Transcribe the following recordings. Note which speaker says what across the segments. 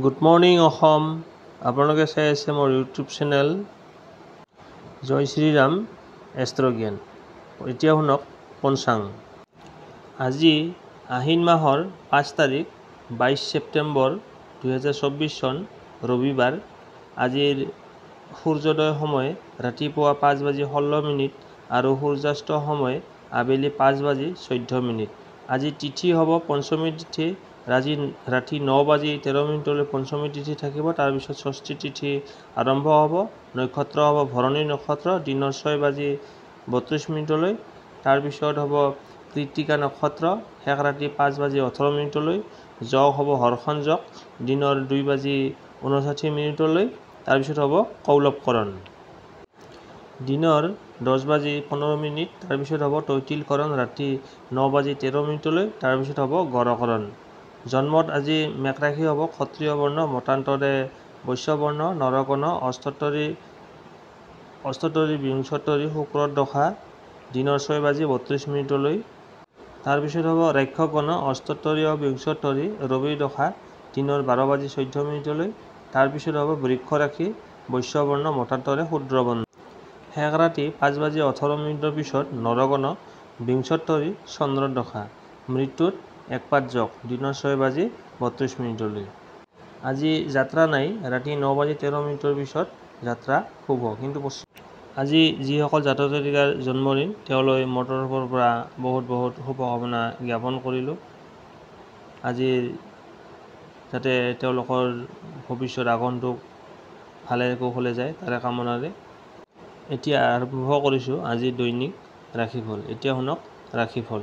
Speaker 1: Good morning Assam. আপোনালোকে চাই আছে মোৰ ইউটিউব চেনেল জয় শ্ৰীৰাম এষ্ট্ৰজ্ঞান। এতিয়া শুনক পঞ্চাং। আজি আহিন মাহৰ 5 তাৰিখ 22 ছেপ্টেম্বৰ 2024 চন ৰবিবাৰ। আজিৰ সূৰ্যোদয় সময় ৰাতিপুৱা 5:16 আৰু সূৰ্যাস্ত সময় আবেলি 5:14। আজি তিথি হ'ব পঞ্চমী তিথি। ৰাতি 9:13 পঞ্চমী তিথি থাকিব। তাৰপিছত ষষ্ঠী তিথি আৰম্ভ হ'ব। নক্ষত্ৰ হ'ব ভৰণী নক্ষত্ৰ দিনৰ 6:32। তাৰপিছত হ'ব কৃত্তিকা নক্ষত্ৰ শেষ ৰাতি 5:18। যোগ হ'ব হৰ্ষণ যোগ দিনৰ 2:59। তাৰপিছত হ'ব কৌলৱকৰণ দিনৰ 10:15। তাৰপিছত হ'ব তৈতিলকৰণ ৰাতি 9:13। তাৰপিছত হ'ব গড়কৰণ। জন্মত আজি মেষ ৰাশি হ'ব ক্ষত্ৰিয় বৰ্ণ, মতান্তৰে বৈশ্য বৰ্ণ, নৰকণ অষ্টোত্তৰী বিংশোত্তৰী শুক্ৰৰ দশা দিনৰ 6:32। তাৰপিছত হ'ব ৰাক্ষকগণ অষ্টোত্তৰী বিংশোত্তৰী ৰবিৰ দশা দিনৰ 12:14। তাৰপিছত হ'ব বৃক্ষ ৰাশি বৈশ্য বৰ্ণ, মতান্তৰে শূদ্ৰ বৰ্ণ। শেষ ৰাতি 5:18 পিছত নৰগণ বিংশোত্তৰী চন্দ্ৰৰ দশা। মৃত্যুত একপাত যোগ দিনৰ 6:32। আজি যাত্ৰা নাই। ৰাতি 9:13 পিছত যাত্ৰা শুভ। কিন্তু আজি যিসকল জাতক জাতিকাৰ জন্মদিন তেওঁলৈ মোৰ তৰফৰ পৰা বহুত বহুত শুভকামনা জ্ঞাপন কৰিলোঁ। আজিৰ যাতে তেওঁলোকৰ ভৱিষ্যত আগন্তুক ভালে কুশলে যায় তাৰে কামনাৰে এতিয়া আৰম্ভ কৰিছোঁ আজিৰ দৈনিক ৰাশিফল। এতিয়া শুনক ৰাশিফল।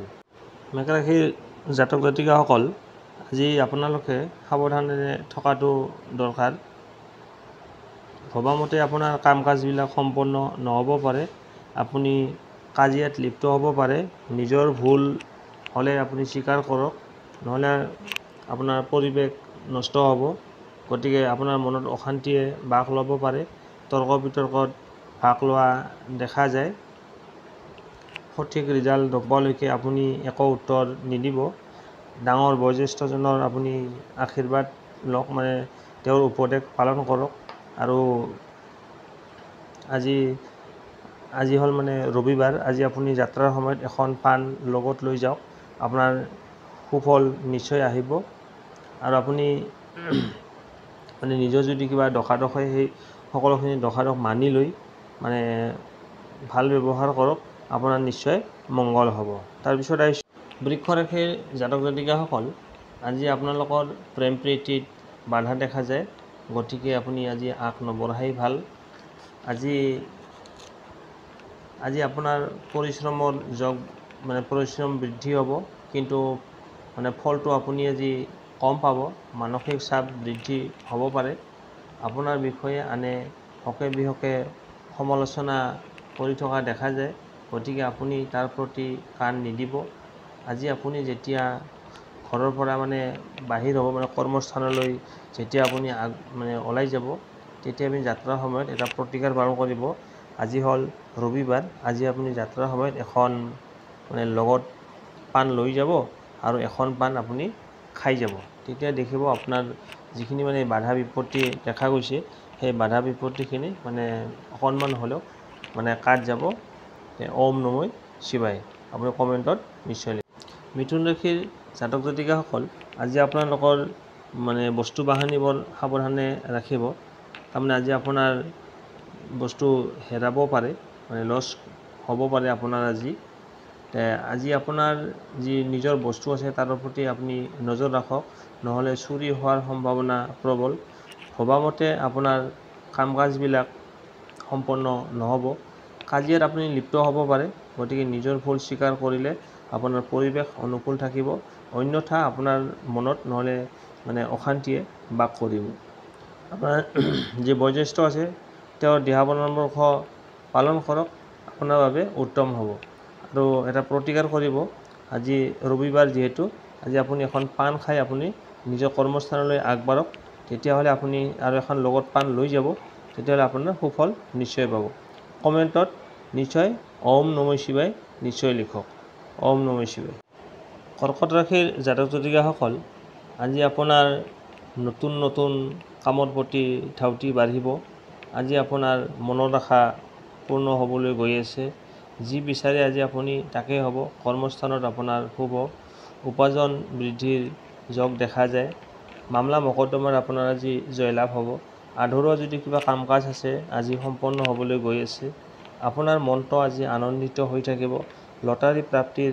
Speaker 1: মেষ ৰাশিৰ জাতক জাতিকাসকল, আজি আপোনালোকে সাৱধানেৰে থকাটো দৰকাৰ। ভবামতে আপোনাৰ কাম কাজবিলাক সম্পন্ন নহ'ব পাৰে। আপুনি কাজিয়াত লিপ্ত হ'ব পাৰে। নিজৰ ভুল হ'লে আপুনি স্বীকাৰ কৰক, নহ'লে আপোনাৰ পৰিৱেশ নষ্ট হ'ব। গতিকে আপোনাৰ মনত অশান্তিয়ে বাস ল'ব পাৰে। তৰ্ক বিতৰ্কত ভাগ লোৱা দেখা যায়। সঠিক ৰিজাল্ট নোপোৱালৈকে আপুনি একো উত্তৰ নিদিব। ডাঙৰ বয়োজ্যেষ্ঠজনৰ আপুনি আশীৰ্বাদ লওক, তেওঁৰ উপদেশ পালন কৰক। আৰু আজি হ'ল ৰবিবাৰ। আজি আপুনি যাত্ৰাৰ সময়ত এখন পাণ লগত লৈ যাওক। আপোনাৰ সুফল নিশ্চয় আহিব। আৰু আপুনি নিজৰ যদি কিবা দোষাদোষ হয় সেই সকলোখিনি দোষাদোষ মানি লৈ ভাল ব্যৱহাৰ কৰক, আপোনাৰ নিশ্চয় মংগল হ'ব। তাৰপিছত আহিছোঁ বৃক্ষ ৰাশিৰ জাতক জাতিকাসকল, আজি আপোনালোকৰ প্ৰেম প্ৰীতিত বাধা দেখা যায়। গতিকে আপুনি আজি আগ নবঢ়াই ভাল। আজি আপোনাৰ পৰিশ্ৰমৰ যোগ পৰিশ্ৰম বৃদ্ধি হ'ব। কিন্তু ফলটো আপুনি আজি কম পাব। মানসিক চাপ বৃদ্ধি হ'ব পাৰে। আপোনাৰ বিষয়ে আনে হকে বিহকে সমালোচনা কৰি থকা দেখা যায়। গতিকে আপুনি তাৰ প্ৰতি কাণ নিদিব। আজি আপুনি যেতিয়া ঘৰৰ পৰা বাহিৰ হ'ব, কৰ্মস্থানলৈ যেতিয়া আপুনি ওলাই যাব, তেতিয়া আপুনি যাত্ৰাৰ সময়ত এটা প্ৰতিকাৰ পালন কৰিব। আজি হ'ল ৰবিবাৰ। আজি আপুনি যাত্ৰাৰ সময়ত এখন লগত পাণ লৈ যাব আৰু এখন পাণ আপুনি খাই যাব। তেতিয়া দেখিব আপোনাৰ যিখিনি বাধা বিপত্তি দেখা গৈছে, সেই বাধা বিপত্তিখিনি অকণমান হ'লেও কাট যাব। ওম নমঃ শিৱায় আপুনি কমেণ্টত নিশ্চয় লিখিব। মিথুন ৰাশিৰ জাতক জাতিকাসকল, আজি আপোনালোকৰ বস্তু বাহানিবোৰ সাৱধানে ৰাখিব। আজি আপোনাৰ বস্তু হেৰাব পাৰে, লছ হ'ব পাৰে আপোনাৰ। আজি আপোনাৰ যি নিজৰ বস্তু আছে তাৰ প্ৰতি আপুনি নজৰ ৰাখক, নহ'লে চুৰি হোৱাৰ সম্ভাৱনা প্ৰবল। ভবামতে আপোনাৰ কাম কাজবিলাক সম্পন্ন নহ'ব। কাজিয়াত আপুনি লিপ্ত হ'ব পাৰে। গতিকে নিজৰ ভুল স্বীকাৰ কৰিলে আপোনাৰ পৰিৱেশ অনুকূল থাকিব। অন্যথা আপোনাৰ মনত নহ'লে অশান্তিয়ে বাস কৰিব। আপোনাৰ যি বয়োজ্যেষ্ঠ আছে তেওঁৰ দিহা পৰামৰ্শ পালন কৰক, আপোনাৰ বাবে উত্তম হ'ব। আৰু এটা প্ৰতিকাৰ কৰিব। আজি ৰবিবাৰ যিহেতু, আজি আপুনি এখন পাণ খাই আপুনি নিজৰ কৰ্মস্থানলৈ আগবাঢ়ক। তেতিয়াহ'লে আপুনি আৰু এখন লগত পাণ লৈ যাব, তেতিয়াহ'লে আপোনাৰ সুফল নিশ্চয় পাব। কমেণ্টত নিশ্চয় ওম নমঃ শিৱায় নিশ্চয় লিখক। ওম নমঃ শিৱায়। কৰ্কট ৰাশিৰ জাতক জাতিকাসকল, আজি আপোনাৰ নতুন নতুন কামৰ প্ৰতি ধাউতি বাঢ়িব। আজি আপোনাৰ মনৰ আশা পূৰ্ণ হ'বলৈ গৈ আছে। যি বিচাৰে আজি আপুনি তাকেই হ'ব। কৰ্মস্থানত আপোনাৰ শুভ উপাৰ্জন বৃদ্ধিৰ যোগ দেখা যায়। মামলা মকদ্দমাত আপোনাৰ আজি জয়লাভ হ'ব। আধৰুৱা যদি কিবা কাম কাজ আছে আজি সম্পন্ন হ'বলৈ গৈ আছে। আপোনাৰ মনটো আজি আনন্দিত হৈ থাকিব। লটাৰী প্ৰাপ্তিৰ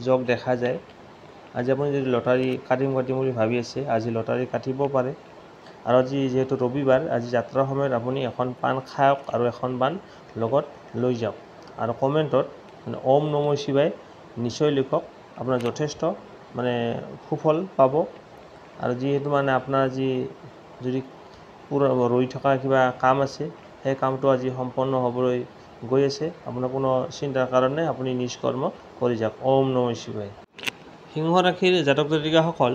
Speaker 1: যোগ দেখা যায়। আজি আপুনি যদি লটাৰী কাটিম বুলি ভাবি আছে আজি লটাৰী কাটিব পাৰে। আৰু আজি যিহেতু ৰবিবাৰ, আজি যাত্ৰাৰ সময়ত আপুনি এখন পাণ খাওক আৰু এখন পাণ লগত লৈ যাওক। আৰু কমেণ্টত ওম নমঃ শিৱায় নিশ্চয় লিখক। আপোনাৰ যথেষ্ট সুফল পাব। আৰু যিহেতু আপোনাৰ যদি পূৰা ৰৈ থকা কিবা কাম আছে সেই কামটো আজি সম্পন্ন হ'বলৈ গৈ আছে। আপোনাৰ কোনো চিন্তাৰ কাৰণে আপুনি নিজ কৰ্ম কৰি যাওক। ওম নমঃ শিৱায়। সিংহ ৰাশিৰ জাতক জাতিকাসকল,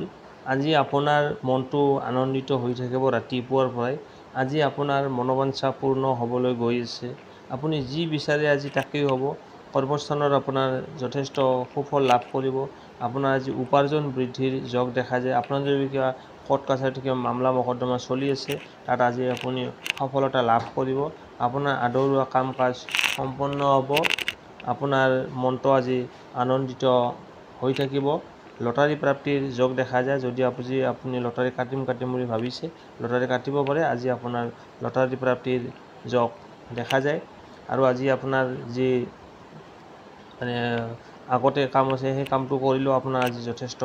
Speaker 1: আজি আপোনাৰ মনটো আনন্দিত হৈ থাকিব ৰাতিপুৱাৰ পৰাই। আজি আপোনাৰ মনোবাঞ্ছা পূৰ্ণ হ'বলৈ গৈ আছে। আপুনি যি বিচাৰে আজি তাকেই হ'ব। কৰ্মস্থানত আপোনাৰ যথেষ্ট সুফল লাভ কৰিব। আপোনাৰ আজি উপাৰ্জন বৃদ্ধিৰ যোগ দেখা যায়। আপোনাৰ যদি কিবা কোৰ্ট কাছাৰীত কিবা মামলা মকদ্দমা চলি আছে তাত আজি আপুনি সফলতা লাভ কৰিব। আপোনাৰ আধৰুৱা কাম কাজ সম্পন্ন হ'ব। আপোনাৰ মনটো আজি আনন্দিত হৈ থাকিব। লটাৰী প্ৰাপ্তিৰ যোগ দেখা যায়। যদি আপুনি লটাৰী কাটিম বুলি ভাবিছে লটাৰী কাটিব পাৰে। আজি আপোনাৰ লটাৰী প্ৰাপ্তিৰ যোগ দেখা যায়। আৰু আজি আপোনাৰ যি আগতে কাম আছে সেই কামটো কৰিলেও আপোনাৰ আজি যথেষ্ট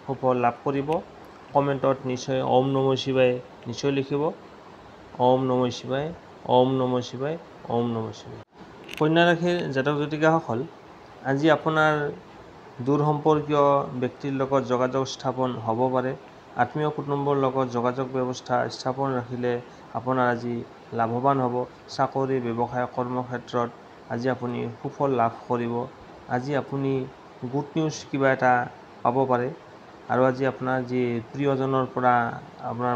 Speaker 1: সুফল লাভ কৰিব। কমেণ্টত নিশ্চয় ওম নমঃ শিৱায় নিশ্চয় লিখিব। ওম নমঃ শিৱায়, ওম নমঃ শিৱায়, ওম নমঃ শিৱায়। কন্যা ৰাশিৰ জাতক জাতিকাসকল, আজি আপোনাৰ দূৰ সম্পৰ্কীয় ব্যক্তিৰ লগত যোগাযোগ স্থাপন হ'ব পাৰে। আত্মীয় কুটুম্বৰ লগত যোগাযোগ ব্যৱস্থা স্থাপন ৰাখিলে আপোনাৰ আজি লাভৱান হ'ব। চাকৰি ব্যৱসায় কৰ্মক্ষেত্ৰত আজি আপুনি সুফল লাভ কৰিব। আজি আপুনি গুড নিউজ কিবা এটা পাব পাৰে। আৰু আজি আপোনাৰ যি প্ৰিয়জনৰ পৰা আপোনাৰ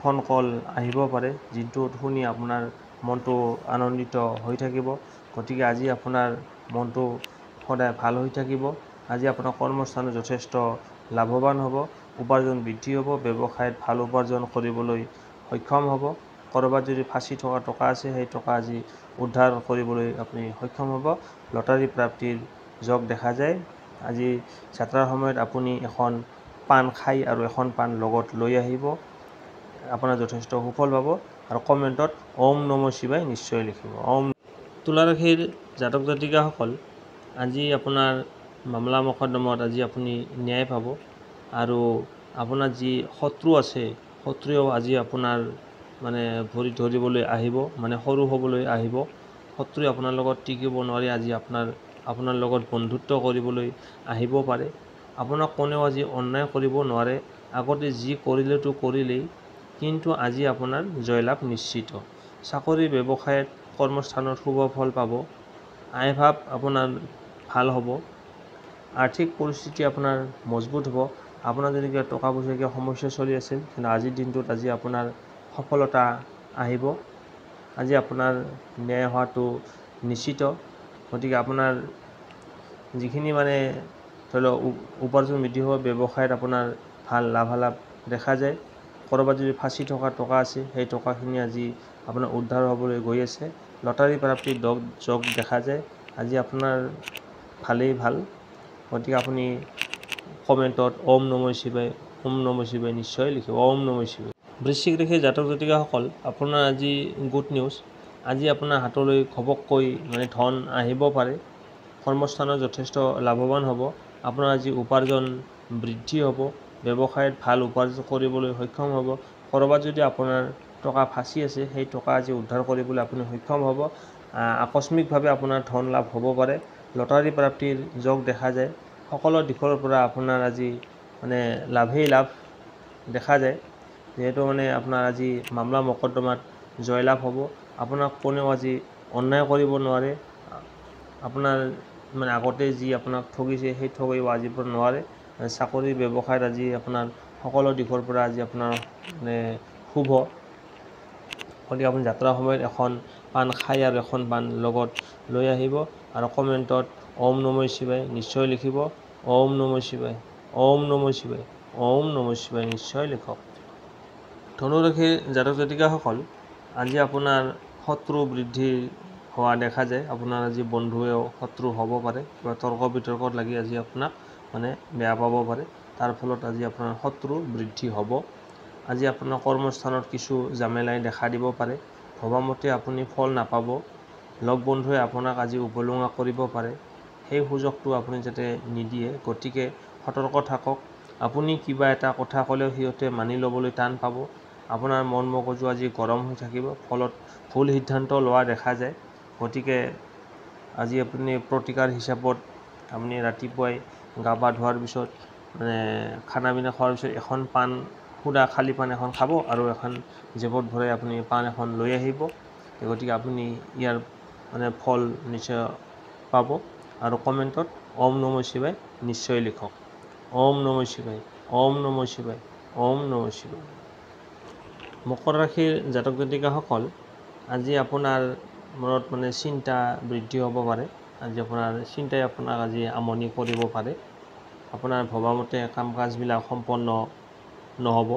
Speaker 1: ফোন কল আহিব পাৰে, যিটোত শুনি আপোনাৰ মনটো আনন্দিত হৈ থাকিব। গতিকে আজি আপোনাৰ মনটো সদায় ভাল হৈ থাকিব। আজি আপোনাৰ কৰ্মস্থানত যথেষ্ট লাভৱান হ'ব। উপাৰ্জন বৃদ্ধি হ'ব। ব্যৱসায়ত ভাল উপাৰ্জন কৰিবলৈ সক্ষম হ'ব। ক'ৰবাত যদি ফাঁচি থকা টকা আছে সেই টকা আজি উদ্ধাৰ কৰিবলৈ আপুনি সক্ষম হ'ব। লটাৰী প্ৰাপ্তিৰ যোগ দেখা যায়। আজি যাত্ৰাৰ সময়ত আপুনি এখন পাণ খাই আৰু এখন পাণ লগত লৈ আহিব। আপোনাৰ যথেষ্ট সুফল পাব। আৰু কমেণ্টত ওম নমঃ শিৱায় নিশ্চয় লিখিব। তুলা ৰাশিৰ জাতক জাতিকাসকল, আজি আপোনাৰ মামলা মকদ্দমাত আজি আপুনি ন্যায় পাব। আৰু আপোনাৰ যি শত্ৰু আছে শত্ৰুৱেও আজি আপোনাৰ ভৰি ধৰিবলৈ আহিব, সৰু হ'বলৈ আহিব। শত্ৰুৱে আপোনাৰ লগত টিকিব নোৱাৰি আজি আপোনাৰ লগত বন্ধুত্ব কৰিবলৈ আহিব পাৰে। আপোনাক কোনেও আজি অন্যায় কৰিব নোৱাৰে। আগতে যি কৰিলেতো কৰিলেই, কিন্তু আজি আপোনাৰ জয়লাভ নিশ্চিত। চাকৰি ব্যৱসায়ত কৰ্মস্থানত শুভ ফল পাব। আয়ভাৱ আপোনাৰ ভাল হ'ব। আৰ্থিক পৰিস্থিতি আপোনাৰ মজবুত হ'ব। আপোনাৰ যদি কিবা টকা পইচা কিবা সমস্যা চলি আছিল কিন্তু আজিৰ দিনটোত আজি আপোনাৰ সফলতা আহিব। আজি আপোনাৰ ন্যায় হোৱাটো নিশ্চিত। গতিকে আপোনাৰ যিখিনি ধৰি লওক উপাৰ্জন বৃদ্ধি হ'ব। ব্যৱসায়ত আপোনাৰ ভাল লাভালাভ দেখা যায়। ক'ৰবাত যদি ফাঁচি থকা টকা আছে সেই টকাখিনি আজি আপোনাৰ উদ্ধাৰ হ'বলৈ গৈ আছে। লটাৰী প্ৰাপ্তিৰ যোগ দেখা যায়। আজি আপোনাৰ ভালেই ভাল। গতিকে আপুনি কমেণ্টত ওম নমঃ শিৱায়, ওম নমঃ শিৱায় নিশ্চয় লিখিব। ওম নমঃ শিৱায়। বৃশ্চিক ৰাশিৰ জাতক জাতিকাসকল, আপোনাৰ আজি গুড নিউজ। আজি আপোনাৰ হাতলৈ ঘপককৈ ধন আহিব পাৰে। কৰ্মস্থানত যথেষ্ট লাভৱান হ'ব। আপোনাৰ আজি উপাৰ্জন বৃদ্ধি হ'ব। ব্যৱসায়ত ভাল উপাৰ্জন কৰিবলৈ সক্ষম হ'ব। ক'ৰবাত যদি আপোনাৰ টকা ফাঁচি আছে সেই টকা আজি উদ্ধাৰ কৰিবলৈ আপুনি সক্ষম হ'ব। আকস্মিকভাৱে আপোনাৰ ধন লাভ হ'ব পাৰে। লটাৰী প্ৰাপ্তিৰ যোগ দেখা যায়। সকলো দিশৰ পৰা আপোনাৰ আজি লাভেই লাভ দেখা যায়। যিহেতু আপোনাৰ আজি মামলা মকদ্দমাত জয়লাভ হ'ব। আপোনাক কোনেও আজি অন্যায় কৰিব নোৱাৰে। আপোনাৰ আগতে যি আপোনাক ঠগিছে সেই ঠগিব আজিৰ পৰা নোৱাৰে। চাকৰি ব্যৱসায়ত আজি আপোনাৰ সকলো দিশৰ পৰা আজি আপোনাৰ শুভ। গতিকে আপুনি যাত্ৰাৰ সময়ত এখন পাণ খাই আৰু এখন পাণ লগত লৈ আহিব। আৰু কমেণ্টত ওম নমঃ শিৱায় নিশ্চয় লিখিব। ওম নমঃ শিৱায়, ওম নমঃ শিৱায়, ওম নমঃ শিৱায় নিশ্চয় লিখক। ধনুৰাশিৰ জাতক জাতিকাসকল, আজি আপোনাৰ শত্ৰু বৃদ্ধি হোৱা দেখা যায়। আপোনাৰ আজি বন্ধুৱেও শত্ৰু হ'ব পাৰে, কিবা তৰ্ক বিতৰ্কত লাগি আজি আপোনাক বেয়া পাব পাৰে। তাৰ ফলত আজি আপোনাৰ শত্ৰু বৃদ্ধি হ'ব। আজি আপোনাৰ কৰ্মস্থানত কিছু জামেলাই দেখা দিব পাৰে। ভবামতে আপুনি ফল নাপাব। লগ বন্ধুৱে আপোনাক আজি উপলুঙা কৰিব পাৰে। সেই সুযোগটো আপুনি যাতে নিদিয়ে, গতিকে সতৰ্ক থাকক। আপুনি কিবা এটা কথা ক'লেও সিহঁতে মানি ল'বলৈ টান পাব। আপোনাৰ মন মগজু আজি গৰম হৈ থাকিব, ফলত ভুল সিদ্ধান্ত লোৱা দেখা যায়। গতিকে আজি আপুনি প্ৰতিকাৰ হিচাপত আপুনি ৰাতিপুৱাই গা পা ধোৱাৰ পিছত খানা পিনা খোৱাৰ পিছত এখন পাণ, সুদা খালী পাণ এখন খাব আৰু এখন জেপত ভৰাই আপুনি পাণ এখন লৈ আহিব। গতিকে আপুনি ইয়াৰ ফল নিশ্চয় পাব। আৰু কমেণ্টত ওম নমঃ শিৱায় নিশ্চয় লিখক। ওম নমঃ শিৱায়, ওম নমঃ শিৱায়, ওম নমঃ শিৱায়। মকৰ ৰাশিৰ জাতক জাতিকাসকল, আজি আপোনাৰ মনত চিন্তা বৃদ্ধি হ'ব পাৰে। আজি আপোনাৰ চিন্তাই আপোনাক আজি আমনি কৰিব পাৰে। আপোনাৰ ভবামতে কাম কাজবিলাক সম্পন্ন নহ'ব।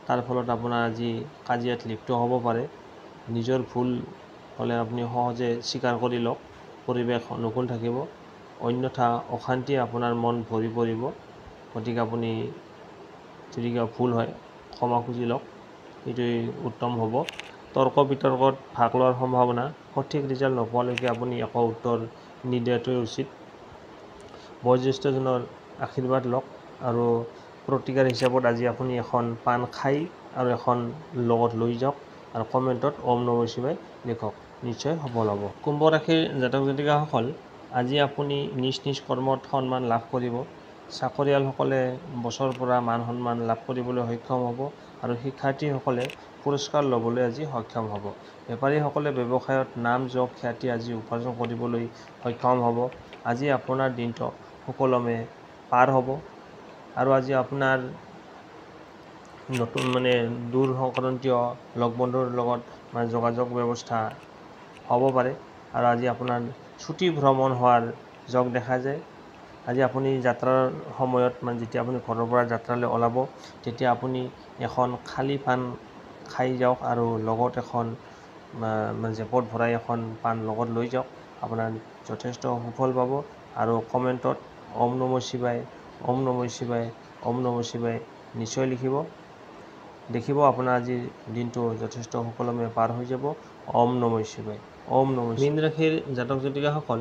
Speaker 1: তাৰ ফলত আপোনাৰ আজি কাজিয়াত লিপ্ত হ'ব পাৰে। নিজৰ ভুল হ'লে আপুনি সহজে স্বীকাৰ কৰি লওক, পৰিৱেশ অনুকূল থাকিব। অন্যথা অশান্তিয়ে আপোনাৰ মন ভৰি পৰিব। গতিকে আপুনি যদি কিবা ভুল হয় ক্ষমা খুজি লওক, সেইটোৱেই উত্তম হ'ব। তৰ্ক বিতৰ্কত ভাগ লোৱাৰ সম্ভাৱনা, সঠিক ৰিজাল্ট নোপোৱালৈকে আপুনি একো উত্তৰ নিদিয়াটোৱে উচিত। বয়োজ্যেষ্ঠজনৰ আশীৰ্বাদ লওক আৰু প্ৰতিকাৰ হিচাপত আজি আপুনি এখন পাণ খাই আৰু এখন লগত লৈ যাওক আৰু কমেণ্টত ওম নমঃ শিৱায় লিখক, নিশ্চয় সফল হ'ব। কুম্ভ ৰাশিৰ জাতক জাতিকাসকল, আজি আপুনি নিজ নিজ কৰ্মত সন্মান লাভ কৰিব। চাকৰিয়ালসকলে বছৰ পৰা মান সন্মান লাভ কৰিবলৈ সক্ষম হ'ব আৰু শিক্ষাৰ্থীসকলে পুৰস্কাৰ ল'বলৈ আজি সক্ষম হ'ব। বেপাৰীসকলে ব্যৱসায়ত নাম যশ খ্যাতি আজি উপাৰ্জন কৰিবলৈ সক্ষম হ'ব। আজি আপোনাৰ দিনটো সুকলমে পাৰ হ'ব আৰু আজি আপোনাৰ নতুন দূৰ সংক্ৰান্তীয় লগ বন্ধুৰ লগত যোগাযোগ ব্যৱস্থা হ'ব পাৰে আৰু আজি আপোনাৰ ছুটি ভ্ৰমণ হোৱাৰ যোগ দেখা যায়। আজি আপুনি যাত্ৰাৰ সময়ত যেতিয়া আপুনি ঘৰৰ পৰা যাত্ৰালৈ ওলাব, তেতিয়া আপুনি এখন খালী পাণ খাই যাওক আৰু লগত এখন জেপত ভৰাই এখন পাণ লগত লৈ যাওক। আপোনাৰ যথেষ্ট সুফল পাব। আৰু কমেণ্টত ওম নমঃ শিৱায়, ওম নমঃ শিৱায়, ওম নমঃ শিৱায় নিশ্চয় লিখিব। দেখিব আপোনাৰ আজিৰ দিনটো যথেষ্ট সুকলমে পাৰ হৈ যাব। ওম নমঃ শিৱায়, ওম নমঃ শিৱায়। মীন ৰাশিৰ জাতক জাতিকাসকল,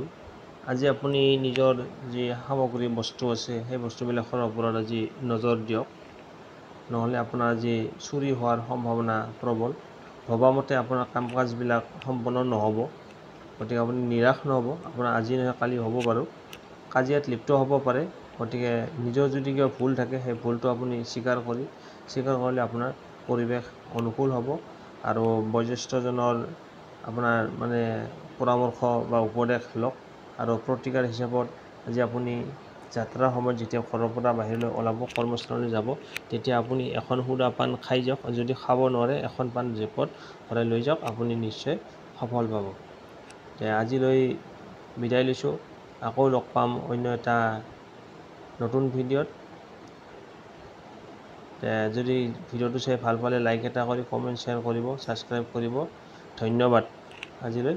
Speaker 1: আজি আপুনি নিজৰ যি সামগ্ৰী বস্তু আছে সেই বস্তুবিলাকৰ ওপৰত আজি নজৰ দিয়ক, নহ'লে আপোনাৰ আজি চুৰি হোৱাৰ সম্ভাৱনা প্ৰবল। ভবামতে আপোনাৰ কাম কাজবিলাক সম্পন্ন নহ'ব। গতিকে আপুনি নিৰাশ নহ'ব। আপোনাৰ আজি নহয় কালি হ'ব বাৰু। কাজিয়াত লিপ্ত হ'ব পাৰে। গতিকে নিজৰ যদি কিবা ভুল থাকে, সেই ভুলটো আপুনি স্বীকাৰ কৰিলে আপোনাৰ পৰিৱেশ অনুকূল হ'ব। আৰু বয়োজ্যেষ্ঠজনৰ আপোনাৰ পৰামৰ্শ বা উপদেশ লওক। আৰু প্ৰতিকাৰ হিচাপত আজি আপুনি যাত্ৰাৰ সময়ত যেতিয়া ঘৰৰ পৰা বাহিৰলৈ ওলাব, কৰ্মস্থলীলৈ যাব, তেতিয়া আপুনি এখন সুদা পাণ খাই যাওক। যদি খাব নোৱাৰে, এখন পাণ জেপত ভৰাই লৈ যাওক, আপুনি নিশ্চয় সফল পাব। আজিলৈ বিদায় লৈছোঁ। আকৌ লগ পাম অন্য এটা নতুন ভিডিঅ'ত। যদি ভিডিঅ'টো চাই ভাল পালে লাইক এটা কৰি কমেণ্ট শ্বেয়াৰ কৰিব, ছাবস্ক্ৰাইব কৰিব। ধন্যবাদ। আজিলৈ